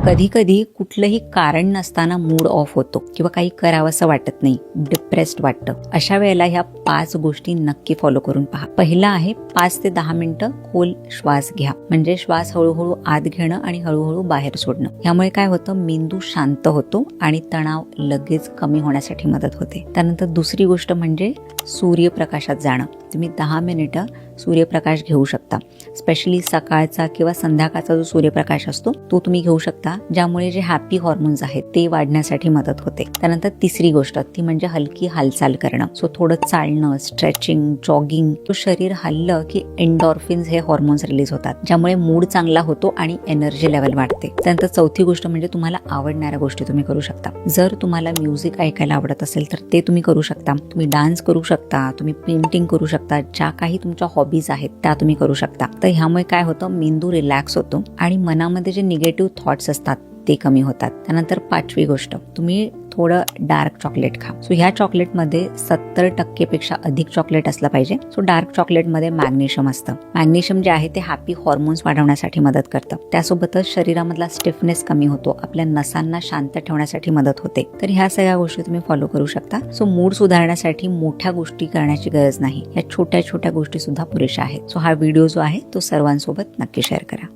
कधी कधी कुठलंही कारण नसताना मूड ऑफ होतो किंवा काही करावंसं वाटत नाही, डिप्रेस्ड वाटतं. अशा वेळेला ह्या 5 गोष्टी नक्की फॉलो करून पहा. पहिला आहे 5 ते 10 मिनिटं खोल श्वास घ्या. म्हणजे श्वास हळूहळू आत घेणं आणि हळूहळू बाहेर सोडणं. यामुळे काय होतं, मेंदू शांत होतो आणि तणाव लगेच कमी होण्यासाठी मदत होते. त्यानंतर दुसरी गोष्ट म्हणजे सूर्यप्रकाशात जाणं. तुम्ही 10 मिनिटं सूर्यप्रकाश घेऊ शकता. स्पेशली सकाळचा किंवा संध्याकाळचा जो सूर्यप्रकाश असतो तो तुम्ही घेऊ शकता, ज्यामुळे जे हॅपी हॉर्मोन्स आहेत ते वाढण्यासाठी मदत होते. त्यानंतर तिसरी गोष्ट ती म्हणजे हलकी हालचाल करणं. सो थोडं चालणं, स्ट्रेचिंग, जॉगिंग. शरीर हललं की एंडॉर्फिन्स हे हॉर्मोन्स रिलीज होतात, ज्यामुळे मूड चांगला होतो आणि एनर्जी लेवल वाढते. त्यानंतर चौथी गोष्ट म्हणजे तुम्हाला आवडणाऱ्या गोष्टी तुम्ही करू शकता. जर तुम्हाला म्युझिक ऐकायला आवडत असेल तर ते तुम्ही करू शकता. तुम्ही डान्स करू शकता, तुम्ही पेंटिंग करू शकता. ज्या काही तुमच्या हॉबीज आहेत त्या तुम्ही करू शकता. तर ह्यामुळे काय होतं, मेंदू रिलॅक्स होतो आणि मनामध्ये जे निगेटिव्ह थॉट्स असतात ते कमी होतात. त्यानंतर 5वी गोष्ट, तुम्ही थोडं डार्क चॉकलेट खा. सो ह्या चॉकलेटमध्ये 70% पेक्षा अधिक चॉकलेट असलं पाहिजे. सो डार्क चॉकलेटमध्ये मॅग्नेशियम असतं. मॅग्नेशियम जे आहे ते हॅपी हॉर्मोन्स वाढवण्यासाठी मदत करतं. त्यासोबतच शरीरामधला स्टिफनेस कमी होतो, आपल्या नसांना शांत ठेवण्यासाठी मदत होते. तर ह्या सगळ्या गोष्टी तुम्ही फॉलो करू शकता. सो मूड सुधारण्यासाठी मोठ्या गोष्टी करण्याची गरज नाही, या छोट्या छोट्या गोष्टी सुद्धा पुरेशा आहेत. सो हा व्हिडिओ जो आहे तो सर्वांसोबत नक्की शेअर करा.